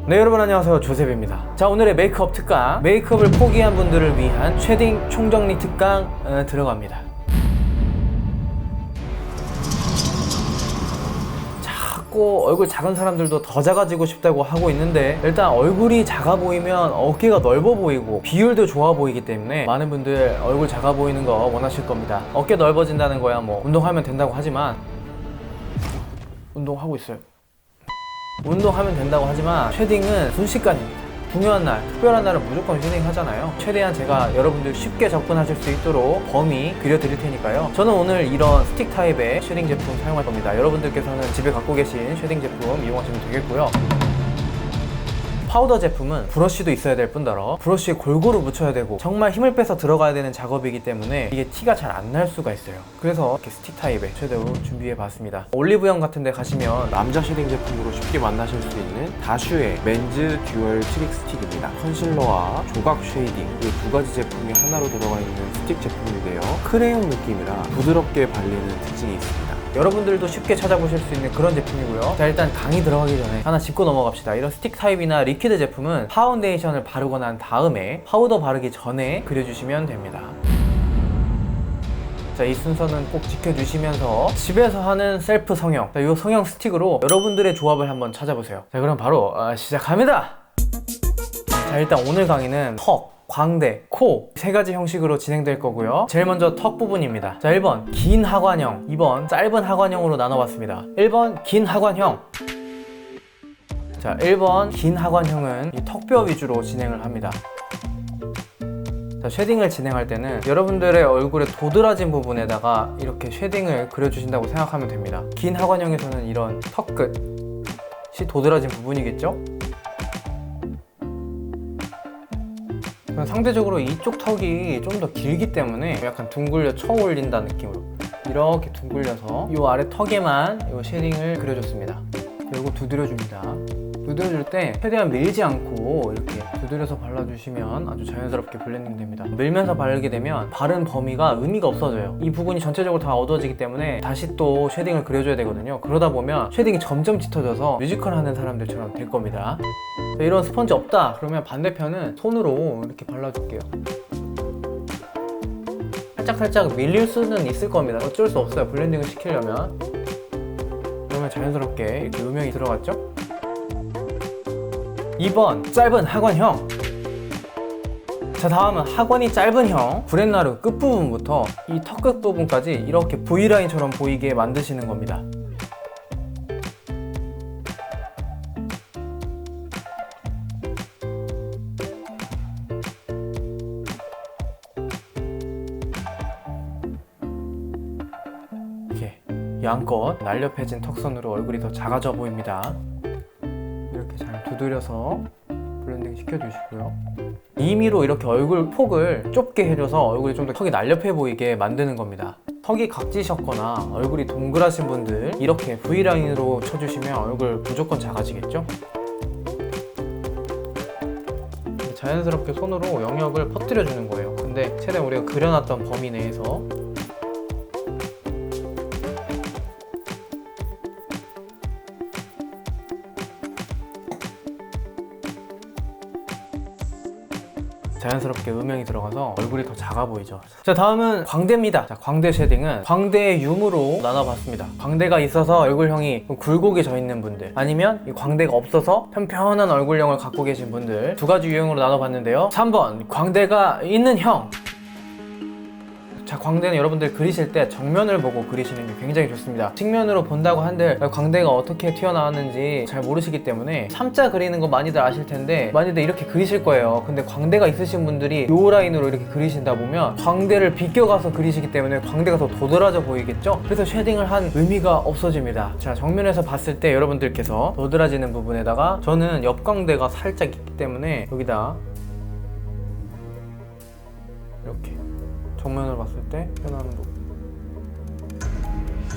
네, 여러분 안녕하세요, 조셉입니다. 자, 오늘의 메이크업 특강, 메이크업을 포기한 분들을 위한 쉐딩 총정리 특강 들어갑니다. 자꾸 얼굴 작은 사람들도 더 작아지고 싶다고 하고 있는데, 일단 얼굴이 작아 보이면 어깨가 넓어 보이고 비율도 좋아 보이기 때문에 많은 분들 얼굴 작아 보이는 거 원하실 겁니다. 어깨 넓어진다는 거야 뭐 운동하면 된다고 하지만, 운동하고 있어요. 운동하면 된다고 하지만 쉐딩은 순식간입니다. 중요한 날, 특별한 날은 무조건 쉐딩 하잖아요. 최대한 제가 여러분들 쉽게 접근하실 수 있도록 범위 그려드릴 테니까요. 저는 오늘 이런 스틱 타입의 쉐딩 제품 사용할 겁니다. 여러분들께서는 집에 갖고 계신 쉐딩 제품 이용하시면 되겠고요. 파우더 제품은 브러쉬도 있어야 될 뿐더러 브러쉬에 골고루 묻혀야 되고 정말 힘을 빼서 들어가야 되는 작업이기 때문에 이게 티가 잘 안 날 수가 있어요. 그래서 이렇게 스틱 타입의 섀도우 준비해 봤습니다. 올리브영 같은 데 가시면 남자 쉐딩 제품으로 쉽게 만나실 수 있는 다슈의 맨즈 듀얼 트릭 스틱입니다. 컨실러와 조각 쉐이딩 이 두 가지 제품이 하나로 들어가 있는 스틱 제품인데요, 크레용 느낌이라 부드럽게 발리는 특징이 있습니다. 여러분들도 쉽게 찾아보실 수 있는 그런 제품이고요. 자, 일단 강의 들어가기 전에 하나 짚고 넘어갑시다. 이런 스틱 타입이나 리퀴드 제품은 파운데이션을 바르고 난 다음에 파우더 바르기 전에 그려주시면 됩니다. 자, 이 순서는 꼭 지켜주시면서 집에서 하는 셀프 성형, 자, 이 성형 스틱으로 여러분들의 조합을 한번 찾아보세요. 자, 그럼 바로 시작합니다. 자, 일단 오늘 강의는 턱, 광대, 코 세 가지 형식으로 진행될 거고요. 제일 먼저 턱 부분입니다. 자, 1번 긴 하관형, 2번 짧은 하관형으로 나눠봤습니다. 1번 긴 하관형. 자, 1번 긴 하관형은 이 턱뼈 위주로 진행을 합니다. 자, 쉐딩을 진행할 때는 여러분들의 얼굴의 도드라진 부분에다가 이렇게 쉐딩을 그려주신다고 생각하면 됩니다. 긴 하관형에서는 이런 턱 끝이 도드라진 부분이겠죠? 상대적으로 이쪽 턱이 좀 더 길기 때문에 약간 둥글려 쳐 올린다는 느낌으로 이렇게 둥글려서 이 아래 턱에만 이 쉐딩을 그려줬습니다. 그리고 두드려줍니다. 두드려줄 때 최대한 밀지 않고 이렇게 두드려서 발라주시면 아주 자연스럽게 블렌딩 됩니다. 밀면서 바르게 되면 바른 범위가 의미가 없어져요. 이 부분이 전체적으로 다 어두워지기 때문에 다시 또 쉐딩을 그려줘야 되거든요. 그러다 보면 쉐딩이 점점 짙어져서 뮤지컬 하는 사람들처럼 될 겁니다. 자, 이런 스펀지 없다 그러면 반대편은 손으로 이렇게 발라줄게요. 살짝 밀릴 수는 있을 겁니다. 어쩔 수 없어요. 블렌딩을 시키려면. 그러면 자연스럽게 이렇게 음영이 들어갔죠? 2번 짧은 하관형. 자, 다음은 하관이 짧은 형, 브렛나루 끝부분부터 이 턱 끝부분까지 이렇게 V라인처럼 보이게 만드시는 겁니다. 이렇게 양껏 날렵해진 턱선으로 얼굴이 더 작아져 보입니다. 이렇게 잘 두드려서 블렌딩 시켜주시고요. 임의로 이렇게 얼굴 폭을 좁게 해줘서 얼굴이 좀 더 턱이 날렵해 보이게 만드는 겁니다. 턱이 각지셨거나 얼굴이 동그라신 분들 이렇게 V라인으로 쳐주시면 얼굴 무조건 작아지겠죠? 자연스럽게 손으로 영역을 퍼뜨려주는 거예요. 근데 최대한 우리가 그려놨던 범위 내에서 자연스럽게 음영이 들어가서 얼굴이 더 작아 보이죠. 자, 다음은 광대입니다. 자, 광대 쉐딩은 광대의 유무로 나눠봤습니다. 광대가 있어서 얼굴형이 굴곡이 져 있는 분들, 아니면 이 광대가 없어서 편편한 얼굴형을 갖고 계신 분들, 두 가지 유형으로 나눠봤는데요. 3번 광대가 있는 형. 자, 광대는 여러분들 그리실 때 정면을 보고 그리시는 게 굉장히 좋습니다. 측면으로 본다고 한들 광대가 어떻게 튀어나왔는지 잘 모르시기 때문에 3자 그리는 거 많이들 아실 텐데 많이들 이렇게 그리실 거예요. 근데 광대가 있으신 분들이 요 라인으로 이렇게 그리신다 보면 광대를 비껴가서 그리시기 때문에 광대가 더 도드라져 보이겠죠? 그래서 쉐딩을 한 의미가 없어집니다. 자, 정면에서 봤을 때 여러분들께서 도드라지는 부분에다가 저는 옆광대가 살짝 있기 때문에 여기다 이렇게 정면으로 봤을 때 표현하는 부분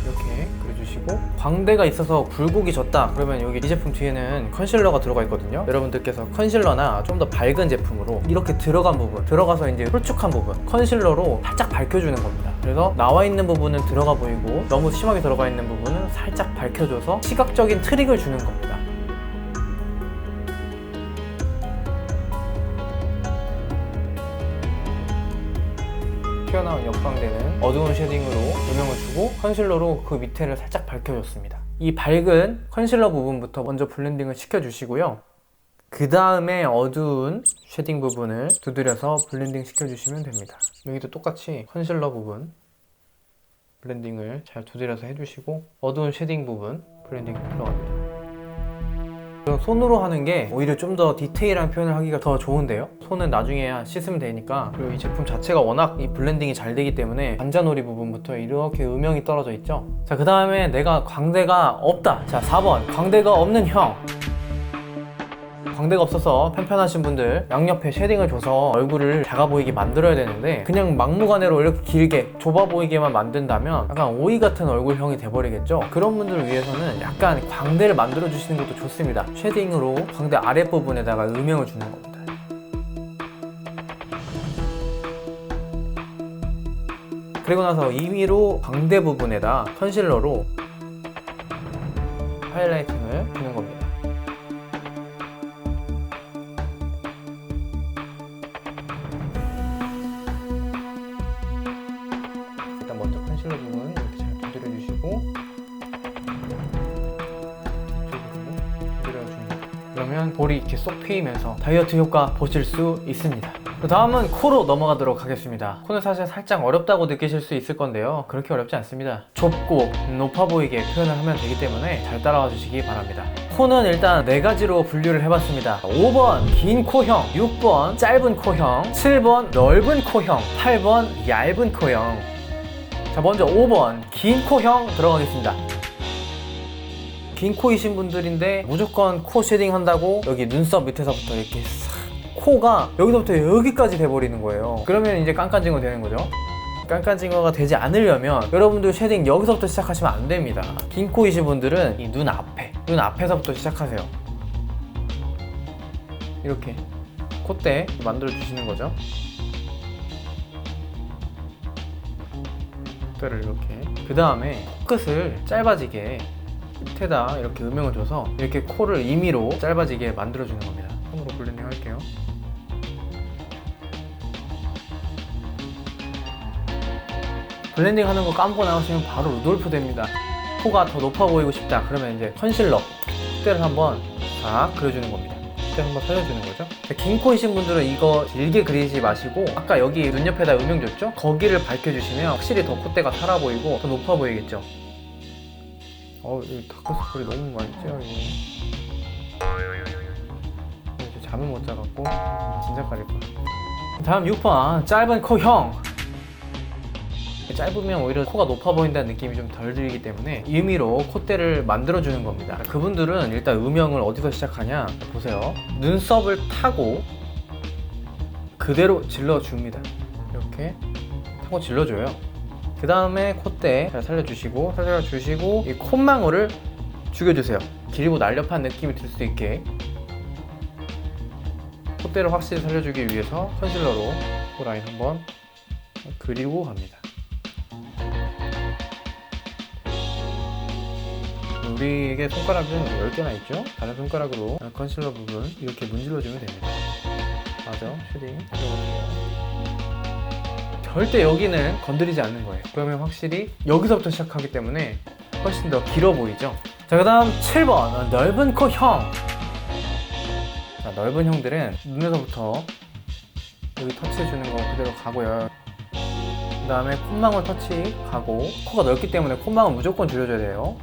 이렇게 그려주시고, 광대가 있어서 굴곡이 졌다 그러면 여기 이 제품 뒤에는 컨실러가 들어가 있거든요. 여러분들께서 컨실러나 좀 더 밝은 제품으로 이렇게 들어간 부분, 들어가서 이제 홀쭉한 부분 컨실러로 살짝 밝혀주는 겁니다. 그래서 나와 있는 부분은 들어가 보이고 너무 심하게 들어가 있는 부분은 살짝 밝혀줘서 시각적인 트릭을 주는 겁니다. 튀어나온 옆광대는 어두운 쉐딩으로 음영을 주고 컨실러로 그 밑에를 살짝 밝혀줬습니다. 이 밝은 컨실러 부분부터 먼저 블렌딩을 시켜주시고요. 그 다음에 어두운 쉐딩 부분을 두드려서 블렌딩 시켜주시면 됩니다. 여기도 똑같이 컨실러 부분 블렌딩을 잘 두드려서 해주시고 어두운 쉐딩 부분 블렌딩 들어갑니다. 손으로 하는 게 오히려 좀 더 디테일한 표현을 하기가 더 좋은데요. 손은 나중에 씻으면 되니까. 그리고 이 제품 자체가 워낙 이 블렌딩이 잘 되기 때문에 관자놀이 부분부터 이렇게 음영이 떨어져 있죠. 자, 그 다음에 내가 광대가 없다. 자, 4번 광대가 없는 형. 광대가 없어서 편편하신 분들 양옆에 쉐딩을 줘서 얼굴을 작아 보이게 만들어야 되는데 그냥 막무가내로 이렇게 길게 좁아 보이게만 만든다면 약간 오이 같은 얼굴형이 돼버리겠죠. 그런 분들을 위해서는 약간 광대를 만들어 주시는 것도 좋습니다. 쉐딩으로 광대 아랫부분에다가 음영을 주는 겁니다. 그리고 나서 임의로 광대 부분에다 컨실러로 하이라이팅을 주는 겁니다. 먼저 컨실러 부분 이렇게 잘 두드려주시고 두드려줍니다. 그러면 볼이 이렇게 쏙 트이면서 다이어트 효과 보실 수 있습니다. 그 다음은 코로 넘어가도록 하겠습니다. 코는 사실 살짝 어렵다고 느끼실 수 있을 건데요, 그렇게 어렵지 않습니다. 좁고 높아 보이게 표현을 하면 되기 때문에 잘 따라와 주시기 바랍니다. 코는 일단 4가지로 분류를 해봤습니다. 5번 긴 코형, 6번 짧은 코형, 7번 넓은 코형, 8번 얇은 코형. 자, 먼저 5번 긴 코형 들어가겠습니다. 긴 코이신 분들인데 무조건 코 쉐딩 한다고 여기 눈썹 밑에서부터 이렇게 싹 코가 여기서부터 여기까지 돼버리는 거예요. 그러면 이제 깐깐징어 되는 거죠. 깐깐징어가 되지 않으려면 여러분들 쉐딩 여기서부터 시작하시면 안 됩니다. 긴 코이신 분들은 이 눈 앞에서부터 시작하세요. 이렇게 콧대 만들어 주시는 거죠. 콧대를 이렇게. 그 다음에 코끝을 짧아지게 끝에다 이렇게 음영을 줘서 이렇게 코를 임의로 짧아지게 만들어 주는 겁니다. 손으로 블렌딩 할게요. 블렌딩 하는 거 까먹고 나오시면 바로 루돌프 됩니다. 코가 더 높아 보이고 싶다 그러면 이제 컨실러 콧대를 한번 싹 그려주는 겁니다. 콧대 한번 살려주는 거죠. 긴 코이신 분들은 이거 길게 그리지 마시고 아까 여기 눈 옆에다 음영 줬죠? 거기를 밝혀주시면 확실히 더 콧대가 살아 보이고 더 높아 보이겠죠. 이 다크서클이 너무 많이 찌요. 이제 잠을 못 자갖고 진짜 가릴 거야. 다음 6번 짧은 코형. 짧으면 오히려 코가 높아 보인다는 느낌이 좀 덜 들기 때문에 임의로 콧대를 만들어주는 겁니다. 그분들은 일단 음영을 어디서 시작하냐 보세요. 눈썹을 타고 그대로 질러줍니다. 이렇게 타고 질러줘요. 그 다음에 콧대 잘 살려주시고 이 콧망울을 죽여주세요. 길고 날렵한 느낌이 들 수 있게 콧대를 확실히 살려주기 위해서 컨실러로 코 라인 한번 그리고 갑니다. 우리에게 손가락은 10개나 있죠? 다른 손가락으로 컨실러 부분 이렇게 문질러주면 됩니다. 맞아, 쉐딩 해볼게요. 절대 여기는 건드리지 않는 거예요. 그러면 확실히 여기서부터 시작하기 때문에 훨씬 더 길어 보이죠? 자, 그 다음 7번 넓은 코형. 자, 넓은 형들은 눈에서부터 여기 터치해주는 거 그대로 가고요. 그 다음에 콧망울 터치 가고, 코가 넓기 때문에 콧망울 무조건 줄여줘야 돼요.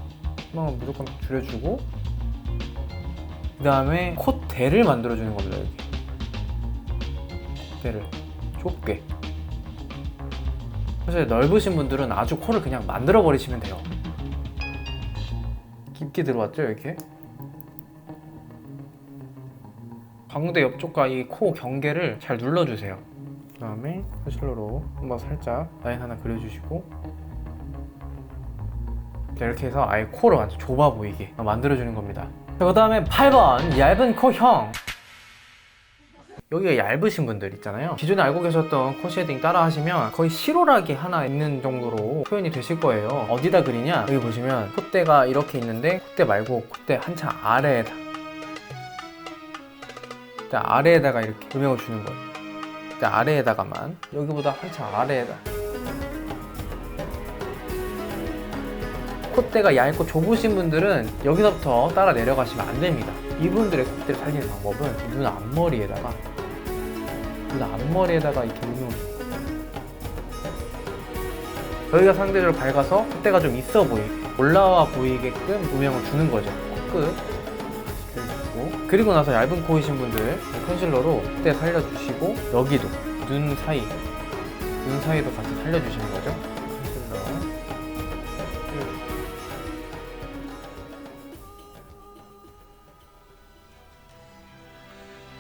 콧망울 무조건 줄여주고, 그 다음에 콧대를 만들어주는 겁니다. 여기 콧대를 좁게. 사실 넓으신 분들은 아주 코를 그냥 만들어 버리시면 돼요. 깊게 들어왔죠, 이렇게? 광대 옆쪽과 이 코 경계를 잘 눌러주세요. 그 다음에 컨실러로 한번 살짝 라인 하나 그려주시고, 이렇게 해서 아예 코를 완전 좁아 보이게 만들어주는 겁니다. 그 다음에 8번 얇은 코형. 여기가 얇으신 분들 있잖아요. 기존에 알고 계셨던 코 쉐딩 따라 하시면 거의 실오락이 하나 있는 정도로 표현이 되실 거예요. 어디다 그리냐? 여기 보시면 콧대가 이렇게 있는데 콧대 말고 콧대 한참 아래에다, 아래에다가 이렇게 음영을 주는 거예요. 아래에다가만, 여기보다 한참 아래에다 콧대가 얇고 좁으신 분들은 여기서부터 따라 내려가시면 안 됩니다. 이분들의 콧대를 살리는 방법은 눈 앞머리에다가 이렇게 음영을 줍니다. 여기가 상대적으로 밝아서 콧대가 좀 있어 보이게, 올라와 보이게끔 음영을 주는 거죠. 코끝 주고, 그리고 나서 얇은 코이신 분들 컨실러로 콧대 살려주시고, 여기도 눈 사이도 같이 살려주시는 거죠. 컨실러.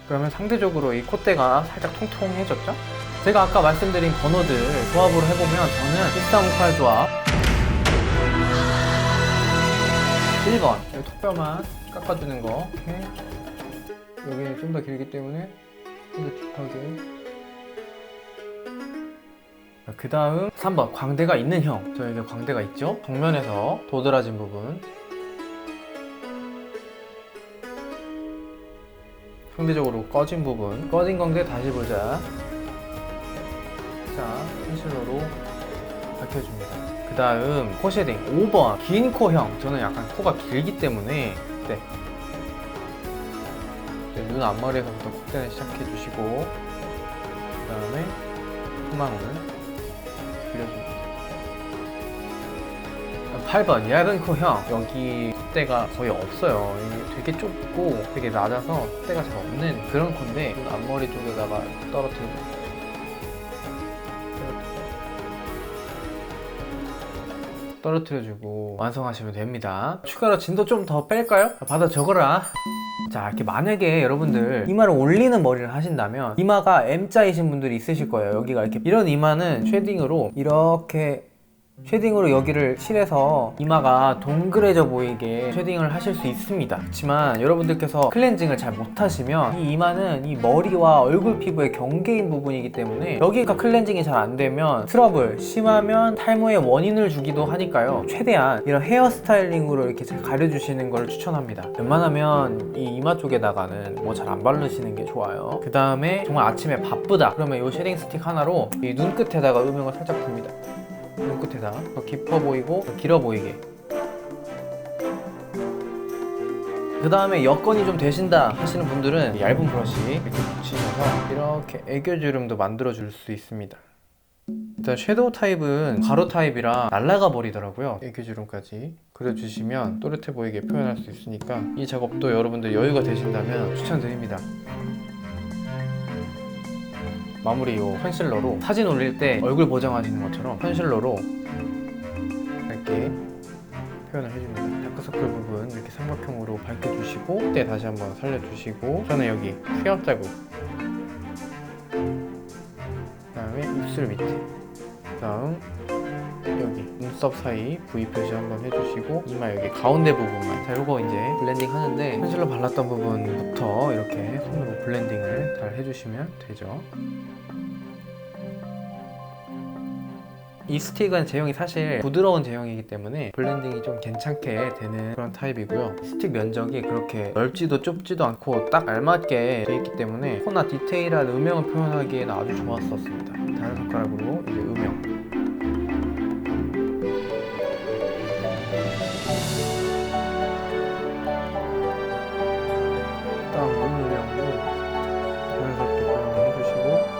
그러면 상대적으로 이 콧대가 살짝 통통해졌죠? 제가 아까 말씀드린 번호들 조합으로 해보면 저는 1358 조합 1번 여기 턱뼈만 깎아주는 거, 이렇게 여기는 좀 더 길기 때문에 좀 더 딥하게. 그 다음 3번 광대가 있는 형. 저에게 광대가 있죠? 정면에서 도드라진 부분, 상대적으로 꺼진 부분, 꺼진 광대 다시 보자. 자, 컨실러로 밝혀줍니다. 그 다음 코 쉐딩 5번 긴 코형. 저는 약간 코가 길기 때문에 눈 앞머리에서부터 콧대는 시작해주시고, 그 다음에 후망을 그려줍니다. 8번 얇은 코형. 여기 콧대가 거의 없어요. 이게 되게 좁고 되게 낮아서 콧대가 잘 없는 그런 코인데, 눈 앞머리 쪽에다가 떨어뜨려주고 완성하시면 됩니다. 추가로 진도 좀 더 뺄까요? 받아 적어라. 자, 이렇게 만약에 여러분들 이마를 올리는 머리를 하신다면 이마가 M자이신 분들이 있으실 거예요. 여기가 이렇게, 이런 이마는 쉐딩으로 여기를 칠해서 이마가 동그래져 보이게 쉐딩을 하실 수 있습니다. 그렇지만 여러분들께서 클렌징을 잘 못하시면 이 이마는 이 머리와 얼굴 피부의 경계인 부분이기 때문에 여기가 클렌징이 잘 안되면 트러블, 심하면 탈모의 원인을 주기도 하니까요, 최대한 이런 헤어스타일링으로 이렇게 잘 가려주시는 걸 추천합니다. 웬만하면 이 이마 쪽에다가는 뭐 잘 안 바르시는 게 좋아요. 그 다음에 정말 아침에 바쁘다 그러면 이 쉐딩 스틱 하나로 이 눈끝에다가 음영을 살짝 줍니다. 눈끝에다 더 깊어 보이고 더 길어 보이게. 그 다음에 여건이 좀 되신다 하시는 분들은 얇은 브러쉬 이렇게 붙이셔서 이렇게 애교주름도 만들어 줄 수 있습니다. 일단 섀도우 타입은 가로 타입이라 날아가 버리더라고요. 애교주름까지 그려주시면 또렷해 보이게 표현할 수 있으니까 이 작업도 여러분들 여유가 되신다면 추천드립니다. 마무리 요 컨실러로 사진 올릴 때 얼굴 보정하시는 것처럼 컨실러로 이렇게 표현을 해줍니다. 다크서클 부분 이렇게 삼각형으로 밝혀주시고, 그때 다시 한번 살려주시고, 저는 여기 수염 자국, 그 다음에 입술 밑에, 그 다음 여기 눈썹 사이 V 표시 한번 해주시고, 이마 여기 가운데 부분만. 자, 요거 이제 블렌딩 하는데 컨실러 발랐던 부분부터 이렇게 손으로 블렌딩을 잘 해주시면 되죠. 이 스틱은 제형이 사실 부드러운 제형이기 때문에 블렌딩이 좀 괜찮게 되는 그런 타입이고요. 스틱 면적이 그렇게 넓지도 좁지도 않고 딱 알맞게 되어 있기 때문에 코나 디테일한 음영을 표현하기에는 아주 좋았었습니다. 다른 손가락으로 이제 음영. 다음 눈 음영도 자연스럽게 블렌딩 해주시고,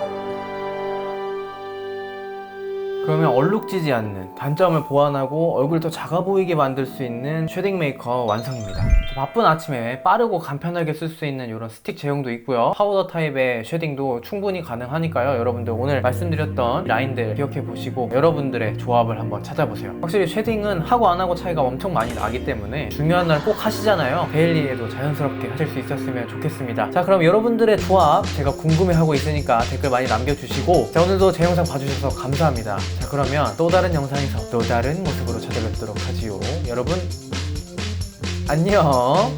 그러면 얼룩지지 않는, 단점을 보완하고 얼굴이 더 작아 보이게 만들 수 있는 쉐딩 메이커 완성입니다. 바쁜 아침에 빠르고 간편하게 쓸 수 있는 이런 스틱 제형도 있고요, 파우더 타입의 쉐딩도 충분히 가능하니까요. 여러분들 오늘 말씀드렸던 라인들 기억해 보시고 여러분들의 조합을 한번 찾아보세요. 확실히 쉐딩은 하고 안 하고 차이가 엄청 많이 나기 때문에 중요한 날 꼭 하시잖아요. 데일리에도 자연스럽게 하실 수 있었으면 좋겠습니다. 자, 그럼 여러분들의 조합 제가 궁금해하고 있으니까 댓글 많이 남겨주시고, 자, 오늘도 제 영상 봐주셔서 감사합니다. 자, 그러면 또 다른 영상에서 또 다른 모습으로 찾아뵙도록 하지요. 여러분 안녕.